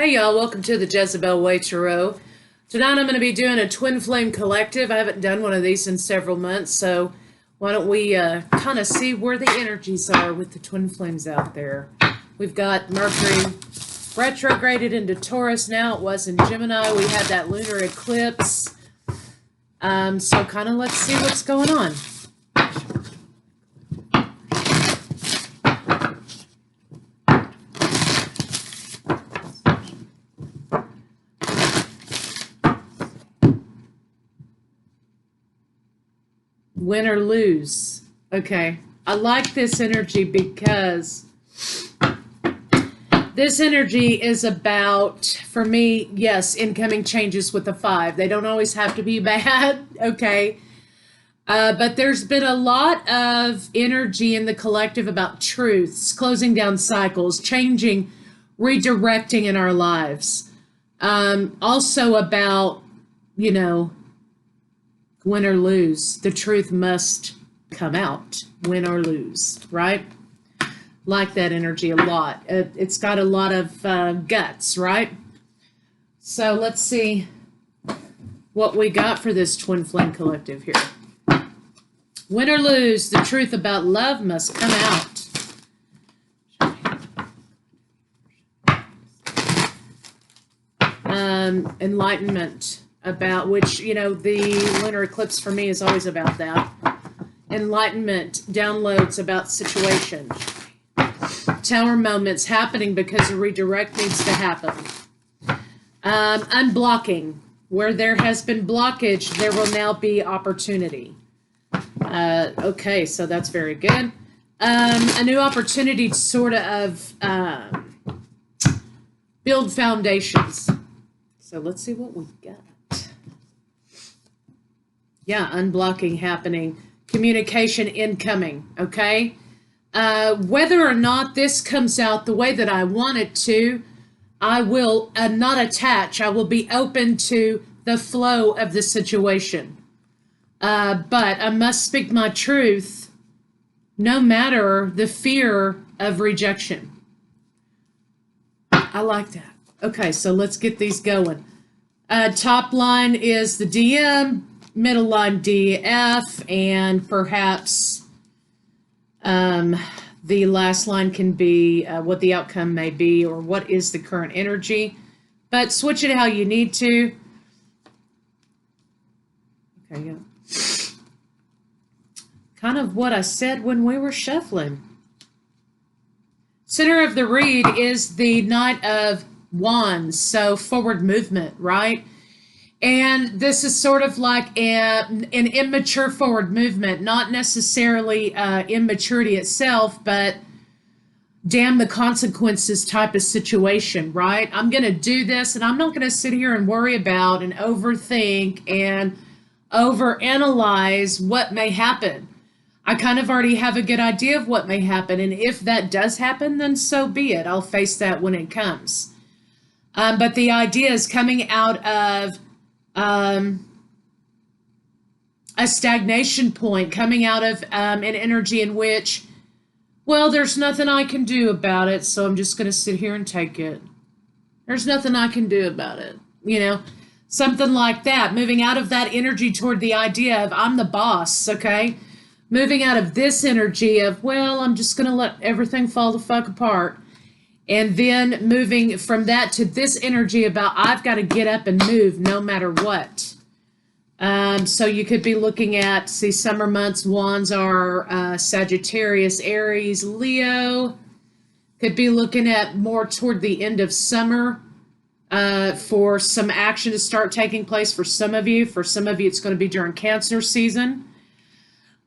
Hey y'all, welcome to the Jezebel Way Tarot. Tonight I'm going to be doing a twin flame collective. I haven't done one of these in several months, so why don't we kind of see where the energies are with the twin flames out there. We've got Mercury retrograded into Taurus now. It was in Gemini. We had that lunar eclipse. So kind of let's see what's going on. Win or lose. Okay. I like this energy because this energy is about, for me, yes, incoming changes with the 5. They don't always have to be bad, okay? But there's been a lot of energy in the collective about truths, closing down cycles, changing, redirecting in our lives. Also about, win or lose. The truth must come out, win or lose, right? Like that energy a lot. It's got a lot of guts, right? So let's see what we got for this twin flame collective here. Win or lose, the truth about love must come out. Enlightenment. About which, the lunar eclipse for me is always about that. Enlightenment, downloads about situation. Tower moments happening because a redirect needs to happen. Unblocking. Where there has been blockage, there will now be opportunity. Okay, so that's very good. A new opportunity to sort of build foundations. So let's see what we got. Yeah, unblocking happening, communication incoming, okay? Whether or not this comes out the way that I want it to, I will not attach. I will be open to the flow of the situation. But I must speak my truth no matter the fear of rejection. I like that. Okay, so let's get these going. Top line is the DM. Middle line DF, and perhaps the last line can be what the outcome may be or what is the current energy. But switch it how you need to. Okay, yeah. Kind of what I said when we were shuffling. Center of the read is the Knight of Wands, so forward movement, right? And this is sort of like an immature forward movement, not necessarily immaturity itself, but damn the consequences type of situation, right? I'm going to do this, and I'm not going to sit here and worry about and overthink and overanalyze what may happen. I kind of already have a good idea of what may happen, and if that does happen, then so be it. I'll face that when it comes. But the idea is coming out of a stagnation point, coming out of an energy in which, well, there's nothing I can do about it, so I'm just going to sit here and take it. There's nothing I can do about it, something like that. Moving out of that energy toward the idea of I'm the boss, okay? Moving out of this energy of, well, I'm just going to let everything fall the fuck apart. And then moving from that to this energy about I've got to get up and move no matter what. So you could be looking at, see, summer months, wands are Sagittarius, Aries, Leo. Could be looking at more toward the end of summer for some action to start taking place for some of you. For some of you, it's going to be during Cancer season.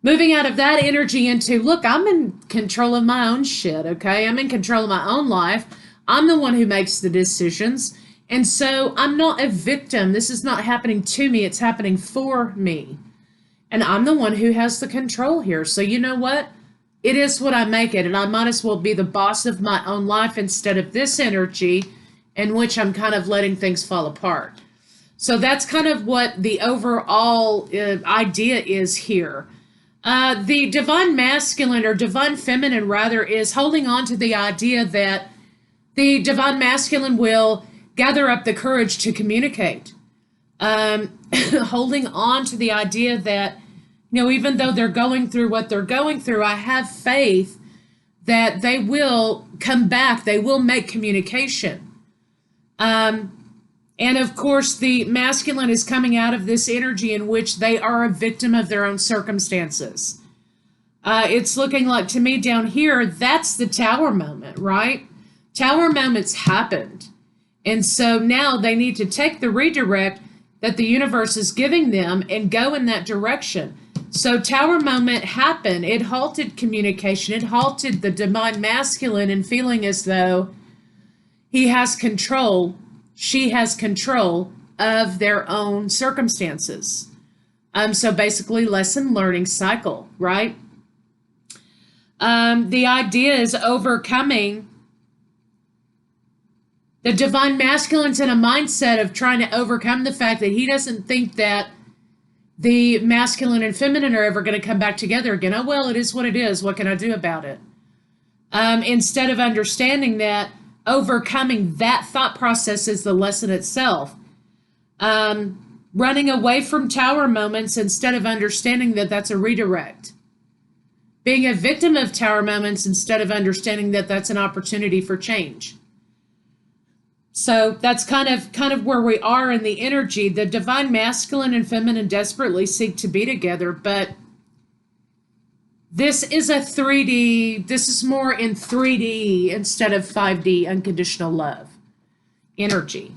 Moving out of that energy into, look, I'm in control of my own shit, okay? I'm in control of my own life. I'm the one who makes the decisions. And so I'm not a victim. This is not happening to me. It's happening for me. And I'm the one who has the control here. So you know what? It is what I make it. And I might as well be the boss of my own life instead of this energy in which I'm kind of letting things fall apart. So that's kind of what the overall idea is here. The divine masculine, or divine feminine rather, is holding on to the idea that the divine masculine will gather up the courage to communicate. Holding on to the idea that, even though they're going through what they're going through, I have faith that they will come back. They will make communication. And of course, the masculine is coming out of this energy in which they are a victim of their own circumstances. It's looking like to me down here, that's the tower moment, right? Tower moments happened. And so now they need to take the redirect that the universe is giving them and go in that direction. So tower moment happened. It halted communication. It halted the divine masculine in feeling as though he has control, she has control of their own circumstances. So basically lesson learning cycle, right? The idea is overcoming. The divine masculine's in a mindset of trying to overcome the fact that he doesn't think that the masculine and feminine are ever going to come back together again. Oh, well, it is what it is. What can I do about it? Instead of understanding that overcoming that thought process is the lesson itself. Running away from tower moments instead of understanding that that's a redirect. Being a victim of tower moments instead of understanding that that's an opportunity for change. So that's kind of where we are in the energy. The divine masculine and feminine desperately seek to be together, but this is a 3D, this is more in 3D instead of 5D unconditional love energy.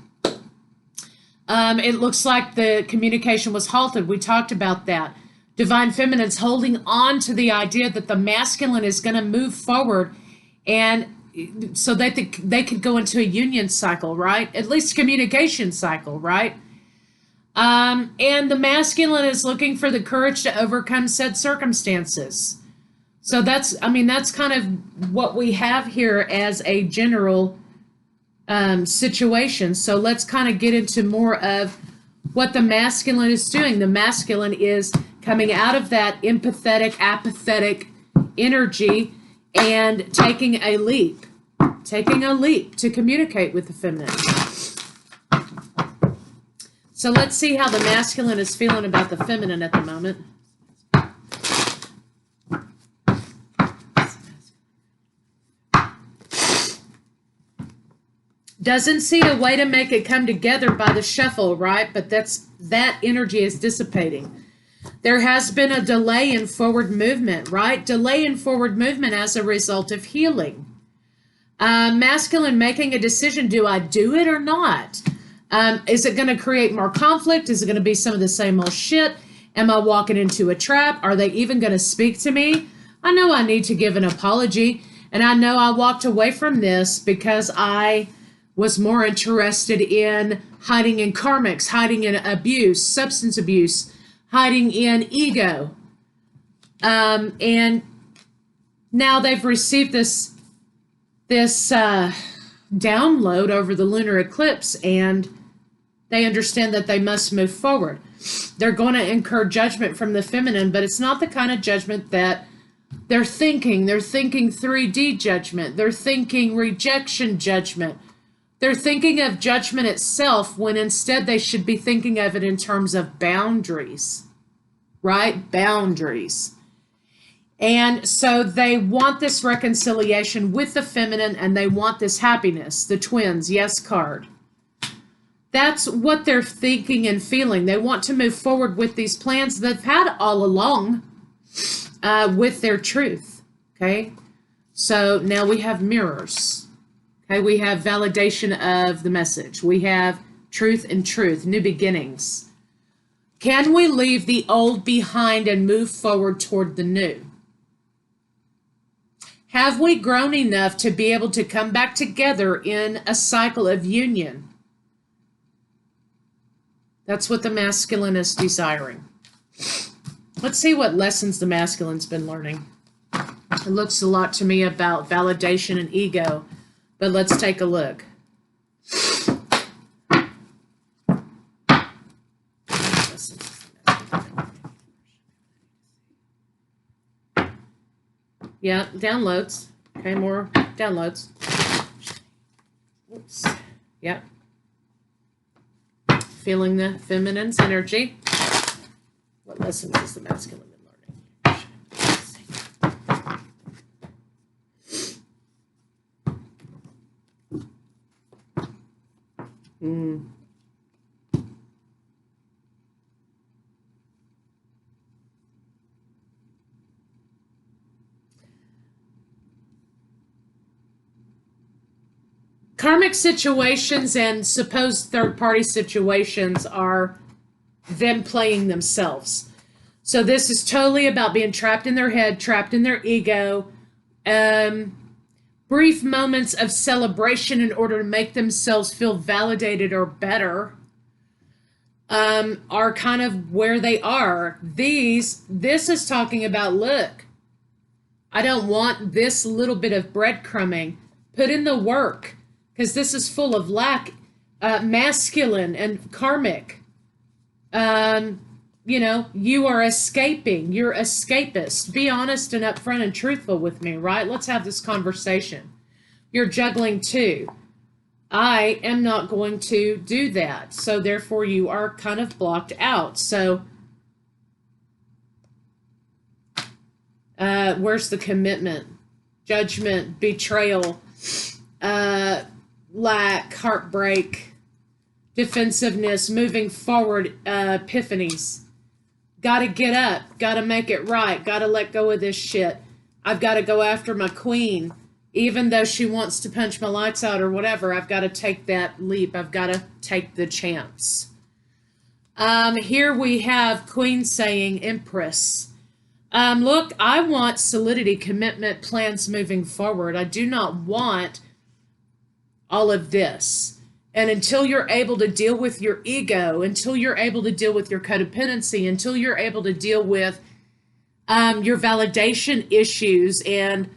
It looks like the communication was halted. We talked about that. Divine feminine's holding on to the idea that the masculine is going to move forward, and so that they could go into a union cycle, right? At least communication cycle, right? And the masculine is looking for the courage to overcome said circumstances. So that's kind of what we have here as a general situation. So let's kind of get into more of what the masculine is doing. The masculine is coming out of that empathetic, apathetic energy and taking a leap to communicate with the feminine. So let's see how the masculine is feeling about the feminine at the moment. Doesn't see a way to make it come together by the shuffle, right? But that energy is dissipating. There has been a delay in forward movement, right? Delay in forward movement as a result of healing. Masculine making a decision, do I do it or not? Is it going to create more conflict? Is it going to be some of the same old shit? Am I walking into a trap? Are they even going to speak to me? I know I need to give an apology, and I know I walked away from this because I was more interested in hiding in karmics, hiding in abuse, substance abuse, hiding in ego. And now they've received this download over the lunar eclipse, and they understand that they must move forward. They're going to incur judgment from the feminine, but it's not the kind of judgment that they're thinking. They're thinking 3D judgment. They're thinking rejection judgment. They're thinking of judgment itself when instead they should be thinking of it in terms of boundaries, right? Boundaries. And so they want this reconciliation with the feminine, and they want this happiness, the twins, yes card. That's what they're thinking and feeling. They want to move forward with these plans they've had all along with their truth, okay? So now we have mirrors. Okay, we have validation of the message. We have truth and truth, new beginnings. Can we leave the old behind and move forward toward the new? Have we grown enough to be able to come back together in a cycle of union? That's what the masculine is desiring. Let's see what lessons the masculine's been learning. It looks a lot to me about validation and ego. But let's take a look. Yeah, downloads. Okay, more downloads. Oops. Yep. feeling the feminine's energy. What lessons is the masculine been learning? Karmic situations and supposed third-party situations are them playing themselves. So this is totally about being trapped in their head, trapped in their ego. Brief moments of celebration in order to make themselves feel validated or better are kind of where they are. This is talking about, look, I don't want this little bit of breadcrumbing. Put in the work. Because this is full of lack, masculine and karmic. You know, you are escaping. You're escapist. Be honest and upfront and truthful with me, right? Let's have this conversation. You're juggling too. I am not going to do that. So therefore you are kind of blocked out. So where's the commitment? Judgment, betrayal, lack, heartbreak, defensiveness, moving forward, epiphanies. Gotta get up, gotta make it right, gotta let go of this shit. I've gotta go after my queen. Even though she wants to punch my lights out or whatever, I've gotta take that leap. I've gotta take the chance. Here we have Queen saying, Empress. Look, I want solidity, commitment, plans moving forward. I do not want all of this. And until you're able to deal with your ego, until you're able to deal with your codependency, until you're able to deal with your validation issues and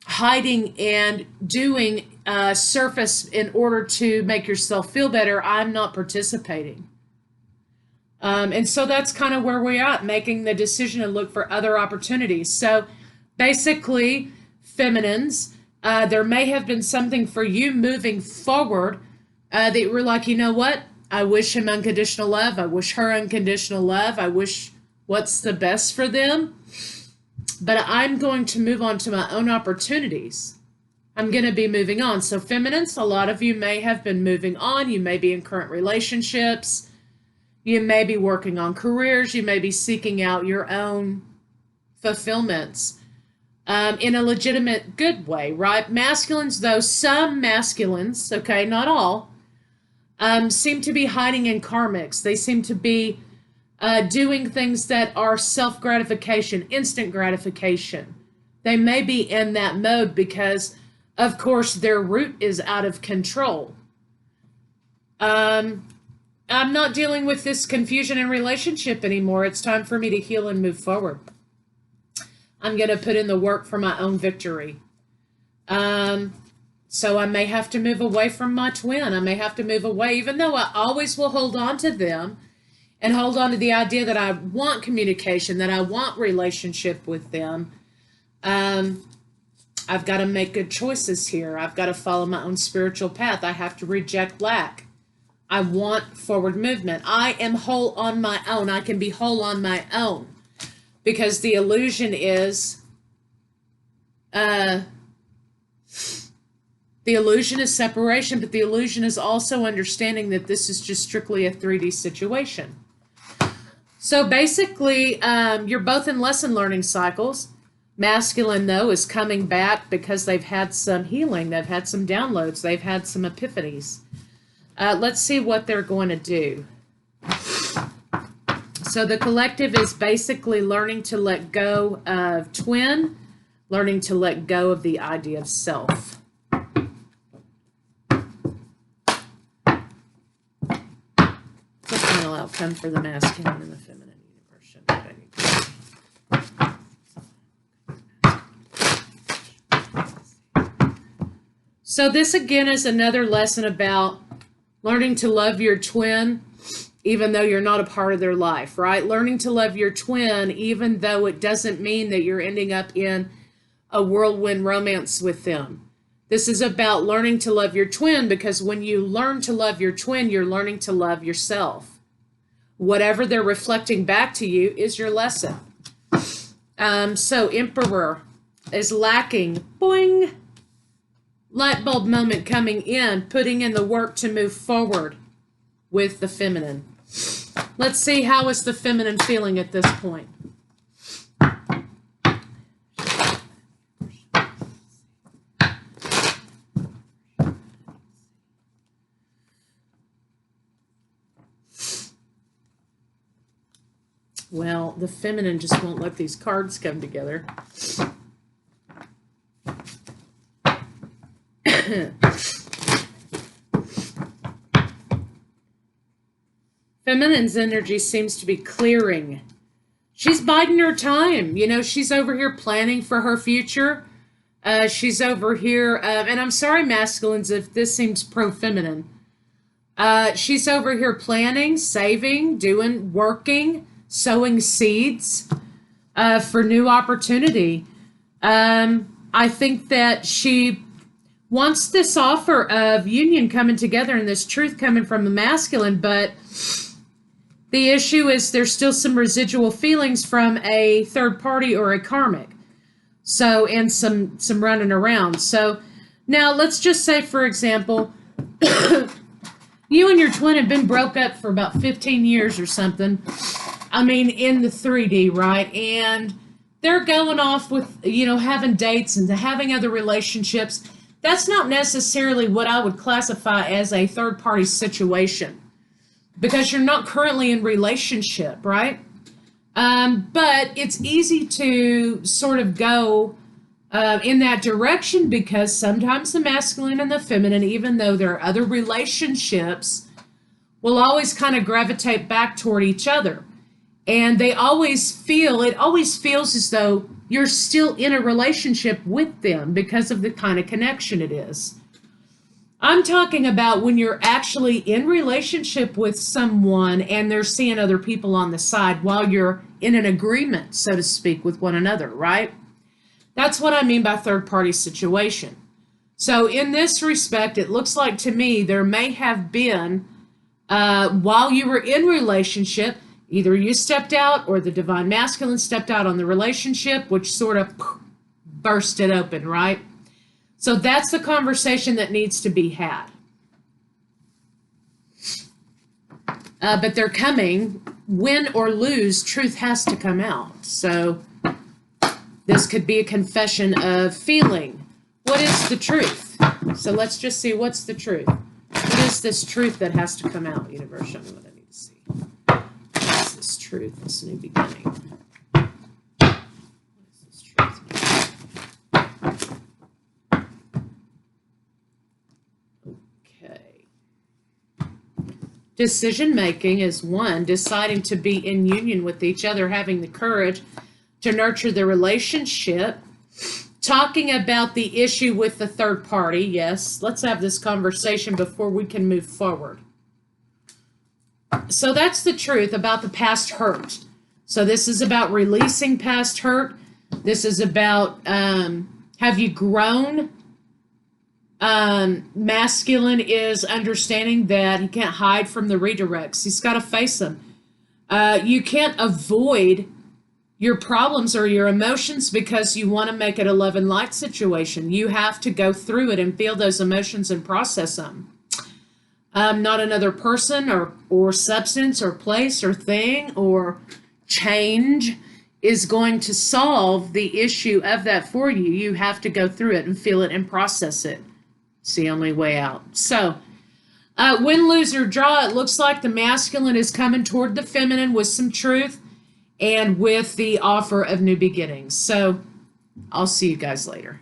hiding and doing surface in order to make yourself feel better, I'm not participating. And so that's kind of where we're at, making the decision to look for other opportunities. So basically, feminines, there may have been something for you moving forward that you were like, you know what? I wish him unconditional love. I wish her unconditional love. I wish what's the best for them. But I'm going to move on to my own opportunities. I'm going to be moving on. So feminines, a lot of you may have been moving on. You may be in current relationships. You may be working on careers. You may be seeking out your own fulfillments. In a legitimate, good way, right? Masculines, though, some masculines, okay, not all, seem to be hiding in karmics. They seem to be doing things that are self-gratification, instant gratification. They may be in that mode because, of course, their root is out of control. I'm not dealing with this confusion in relationship anymore. It's time for me to heal and move forward. I'm going to put in the work for my own victory. So I may have to move away from my twin. I may have to move away, even though I always will hold on to them and hold on to the idea that I want communication, that I want relationship with them. I've got to make good choices here. I've got to follow my own spiritual path. I have to reject lack. I want forward movement. I am whole on my own. I can be whole on my own. Because the illusion is, separation, but the illusion is also understanding that this is just strictly a 3D situation. So basically, you're both in lesson learning cycles. Masculine, though, is coming back because they've had some healing. They've had some downloads. They've had some epiphanies. Let's see what they're going to do. So the collective is basically learning to let go of twin, learning to let go of the idea of self. What's the final outcome for the masculine and the feminine universe? So this again is another lesson about learning to love your twin even though you're not a part of their life, right? Learning to love your twin even though it doesn't mean that you're ending up in a whirlwind romance with them. This is about learning to love your twin, because when you learn to love your twin, you're learning to love yourself. Whatever they're reflecting back to you is your lesson. So Emperor is lacking. Boing. Light bulb moment coming in, putting in the work to move forward with the feminine. Let's see, how is the feminine feeling at this point? Well, the feminine just won't let these cards come together. Feminine's energy seems to be clearing. She's biding her time. You know, she's over here planning for her future. She's over here, and I'm sorry, masculines, if this seems pro-feminine. She's over here planning, saving, working, sowing seeds for new opportunity. I think that she wants this offer of union coming together and this truth coming from the masculine, but the issue is there's still some residual feelings from a third party or a karmic. So, and some running around. So now let's just say, for example, you and your twin have been broke up for about 15 years or something. I mean, in the 3D, right? And they're going off with, you know, having dates and having other relationships. That's not necessarily what I would classify as a third party situation, because you're not currently in relationship, right? But it's easy to sort of go in that direction, because sometimes the masculine and the feminine, even though there are other relationships, will always kind of gravitate back toward each other. And it always feels as though you're still in a relationship with them because of the kind of connection it is. I'm talking about when you're actually in relationship with someone and they're seeing other people on the side while you're in an agreement, so to speak, with one another, right? That's what I mean by third party situation. So in this respect, it looks like to me there may have been, while you were in relationship, either you stepped out or the divine masculine stepped out on the relationship, which sort of burst it open, right? So that's the conversation that needs to be had. But they're coming. Win or lose, truth has to come out. So this could be a confession of feeling. What is the truth? So let's just see, what's the truth? What is this truth that has to come out, universe? Show me what I need to see. What is this truth, this new beginning? What is this truth? Decision making is one, deciding to be in union with each other, having the courage to nurture the relationship, talking about the issue with the third party. Yes, let's have this conversation before we can move forward. So that's the truth about the past hurt. So this is about releasing past hurt. This is about, have you grown? Masculine is understanding that he can't hide from the redirects. He's got to face them. You can't avoid your problems or your emotions because you want to make it a love and light situation. You have to go through it and feel those emotions and process them. Not another person or substance or place or thing or change is going to solve the issue of that for you. You have to go through it and feel it and process it. It's the only way out. So, win, lose, or draw, it looks like the masculine is coming toward the feminine with some truth and with the offer of new beginnings. So, I'll see you guys later.